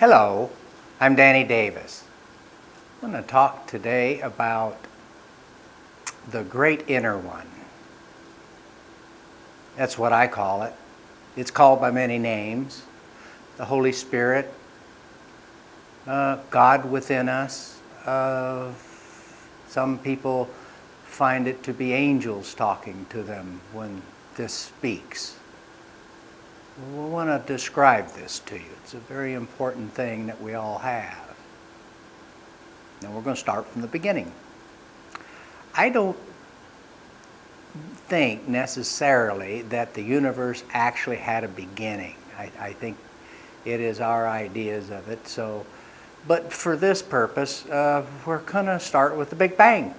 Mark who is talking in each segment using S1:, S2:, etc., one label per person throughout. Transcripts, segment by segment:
S1: Hello, I'm Danny Davis. I'm going to talk today about the great inner one. That's what I call it. It's called by many names. The Holy Spirit, God within us. Some people find it to be angels talking to them when this speaks. We want to describe this to you. It's a very important thing that we all have. Now we're going to start from the beginning. I don't think necessarily that the universe actually had a beginning. I think it is our ideas of it. But for this purpose, we're going to start with the Big Bang.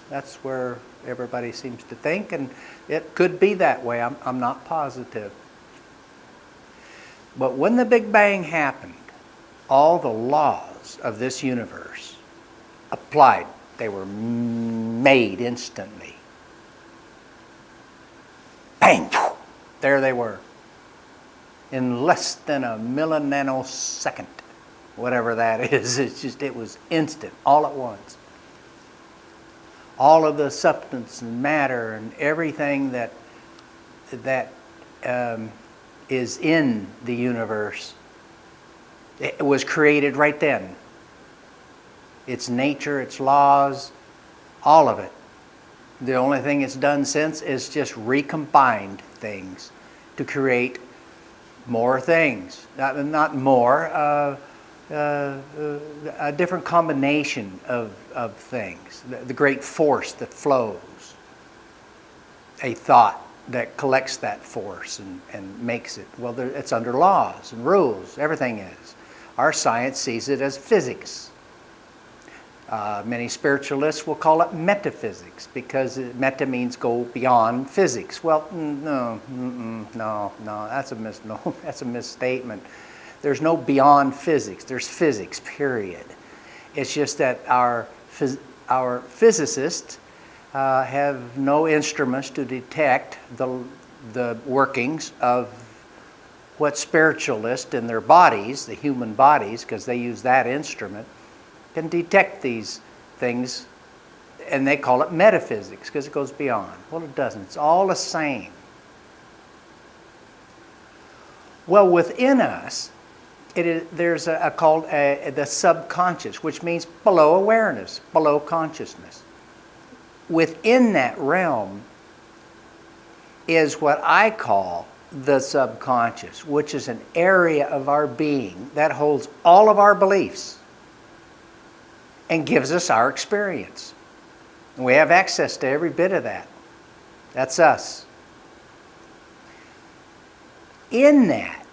S1: That's where everybody seems to think, and it could be that way. I'm not positive. But when the Big Bang happened, all the laws of this universe applied. They were made instantly. Bang! There they were. In less than a millinanosecond, whatever that is. It was instant, all at once. All of the substance and matter and everything that is in the universe, it was created right then. Its nature, its laws, all of it. The only thing it's done since is just recombined things to create more things. Not more, a different combination of things. The great force that flows. A thought that collects that force and makes it. Well, it's under laws and rules. Everything is. Our science sees it as physics. Many spiritualists will call it metaphysics because meta means go beyond physics. Well, no, that's a misstatement. There's no beyond physics. There's physics, period. It's just that our physicists have no instruments to detect the workings of what spiritualists in their bodies, the human bodies, because they use that instrument, can detect these things, and they call it metaphysics because it goes beyond. Well, it doesn't. It's all the same. Well, within us, there's called the subconscious, which means below awareness, below consciousness. Within that realm is what I call the subconscious, which is an area of our being that holds all of our beliefs and gives us our experience. And we have access to every bit of that. That's us. In that,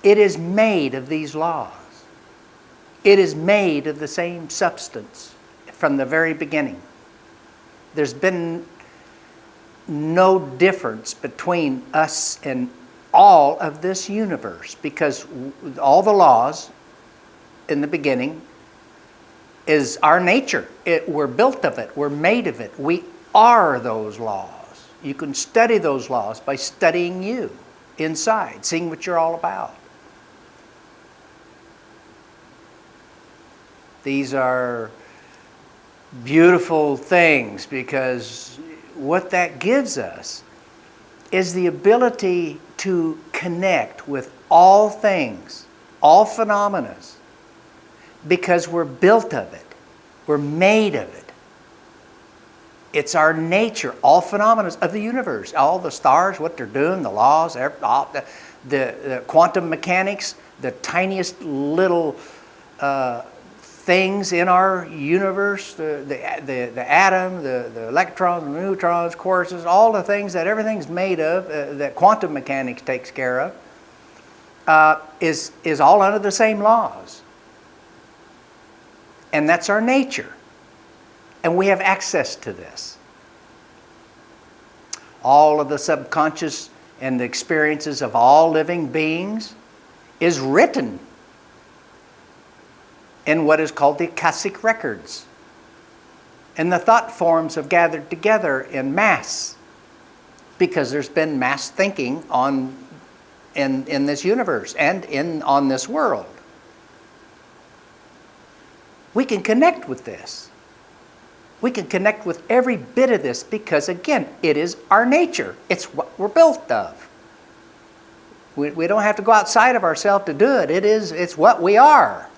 S1: it is made of these laws. It is made of the same substance from the very beginning. There's been no difference between us and all of this universe because all the laws in the beginning is our nature. We're built of it. We're made of it. We are those laws. You can study those laws by studying you inside, seeing what you're all about. These are beautiful things because what that gives us is the ability to connect with all things, all phenomena, because we're built of it. We're made of it. It's our nature, all phenomena of the universe, all the stars, what they're doing, the laws, the quantum mechanics, the tiniest little things in our universe, the atom, the electrons, the neutrons, quarks, all the things that everything's made of, that quantum mechanics takes care of, is all under the same laws. And that's our nature. And we have access to this. All of the subconscious and the experiences of all living beings is written in what is called the Akashic records. And the thought forms have gathered together in mass because there's been mass thinking on in this universe and on this world. We can connect with this. We can connect with every bit of this because, again, it is our nature. It's what we're built of. We don't have to go outside of ourselves to do it. It's what we are.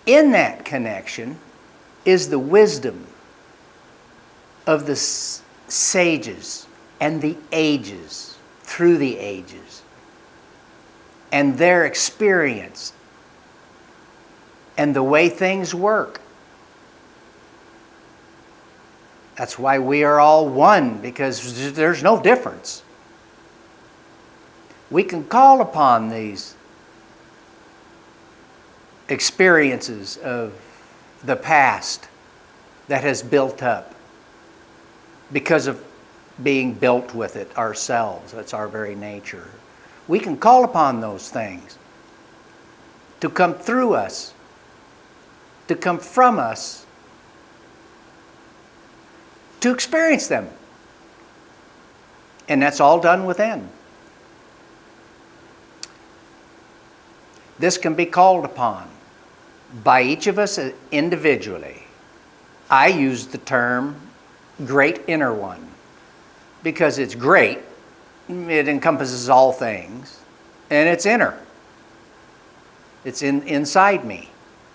S1: In that connection is the wisdom of the sages and the ages, through the ages, and their experience and the way things work. That's why we are all one, because there's no difference. We can call upon these experiences of the past that has built up because of being built with it ourselves. That's our very nature. We can call upon those things to come through us, to come from us, to experience them. And that's all done within. This can be called upon by each of us individually. I use the term great inner one because it's great. It encompasses all things, and it's inner. It's inside me.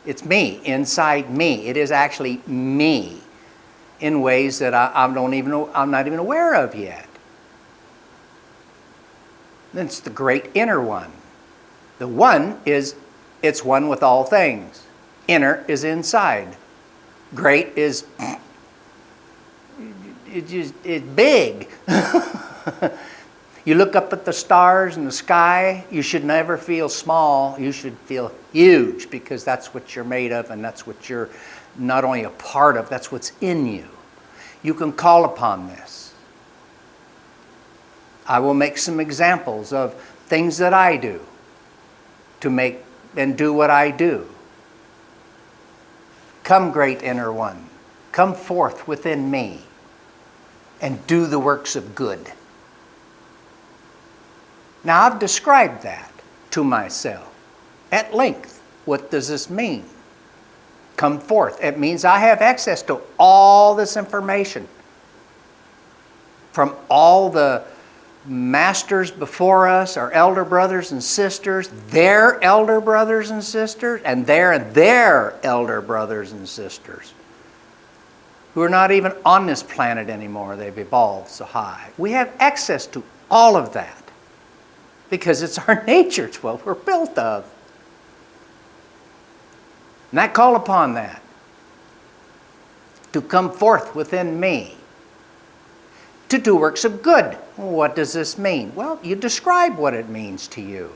S1: It's me, inside me. It is actually me in ways that I'm not even aware of yet. It's the great inner one. The one is, it's one with all things. Inner is inside. Great is, it's big. You look up at the stars in the sky, you should never feel small, you should feel huge, because that's what you're made of, and that's what you're not only a part of, that's what's in you. You can call upon this. I will make some examples of things that I do to make and do what I do. Come, great inner one, come forth within me and do the works of good. Now, I've described that to myself at length. What does this mean? Come forth. It means I have access to all this information from all the masters before us, our elder brothers and sisters, their elder brothers and sisters, and their elder brothers and sisters, who are not even on this planet anymore. They've evolved so high. We have access to all of that because it's our nature. It's what we're built of. And I call upon that to come forth within me, to do works of good. What does this mean? Well, you describe what it means to you.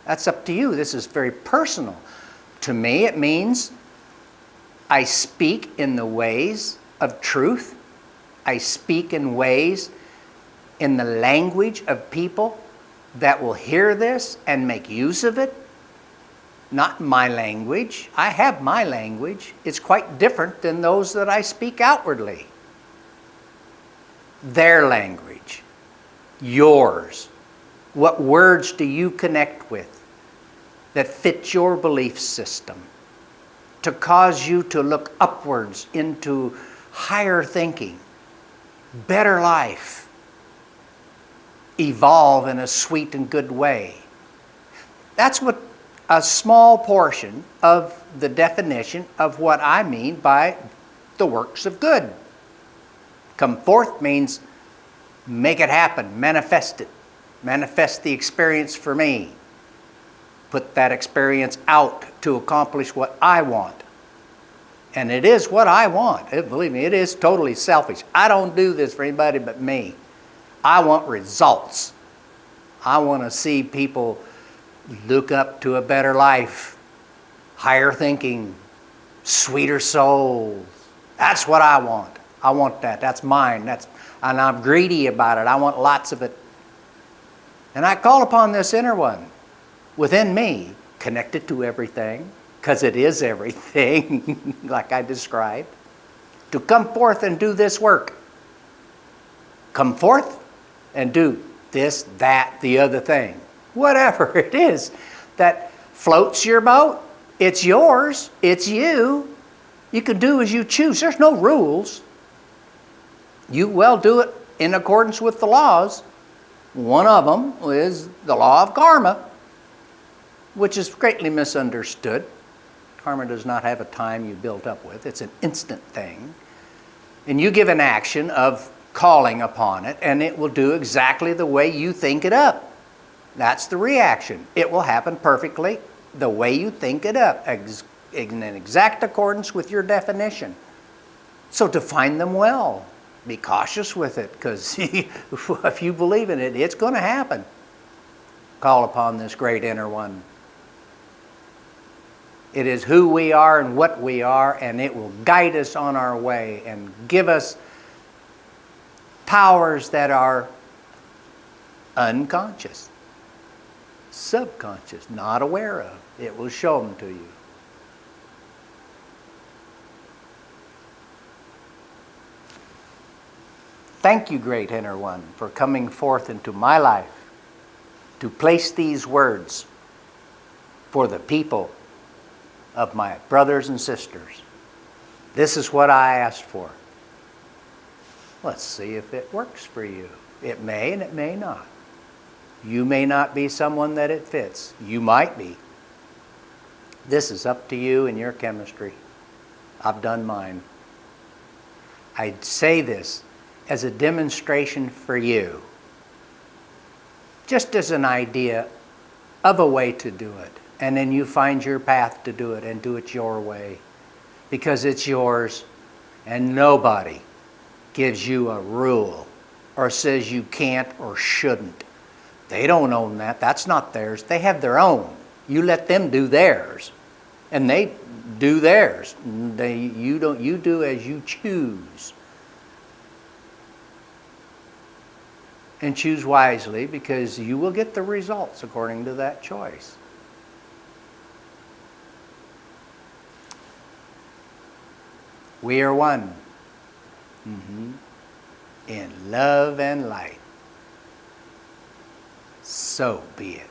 S1: That's up to you. This is very personal. To me, it means I speak in the ways of truth. I speak in ways, in the language of people that will hear this and make use of it. Not my language. I have my language. It's quite different than those that I speak outwardly. Their language, yours. What words do you connect with that fit your belief system to cause you to look upwards into higher thinking, better life, evolve in a sweet and good way? That's what a small portion of the definition of what I mean by the works of good. Come forth means make it happen, manifest it. Manifest the experience for me. Put that experience out to accomplish what I want. And it is what I want. Believe me, it is totally selfish. I don't do this for anybody but me. I want results. I want to see people look up to a better life, higher thinking, sweeter souls. That's what I want. I want that. That's mine. And I'm greedy about it. I want lots of it. And I call upon this inner one within me, connected to everything, because it is everything, like I described, to come forth and do this work. Come forth and do this, that, the other thing. Whatever it is that floats your boat, it's yours, it's you. You can do as you choose. There's no rules. You well do it in accordance with the laws. One of them is the law of karma, which is greatly misunderstood. Karma does not have a time you built up with. It's an instant thing. And you give an action of calling upon it, and it will do exactly the way you think it up. That's the reaction. It will happen perfectly the way you think it up, in exact accordance with your definition. So define them well. Be cautious with it, because if you believe in it, it's going to happen. Call upon this great inner one. It is who we are and what we are, and it will guide us on our way and give us powers that are unconscious, subconscious, not aware of. It will show them to you. Thank you, great inner one, for coming forth into my life to place these words for the people of my brothers and sisters. This is what I asked for. Let's see if it works for you. It may and it may not. You may not be someone that it fits. You might be. This is up to you and your chemistry. I've done mine. I say this as a demonstration for you, just as an idea of a way to do it. And then you find your path to do it and do it your way, because it's yours, and nobody gives you a rule or says you can't or shouldn't. They don't own that. That's not theirs. They have their own. You let them do theirs, and they do theirs. You do as you choose. And choose wisely, because you will get the results according to that choice. We are one in love and light. So be it.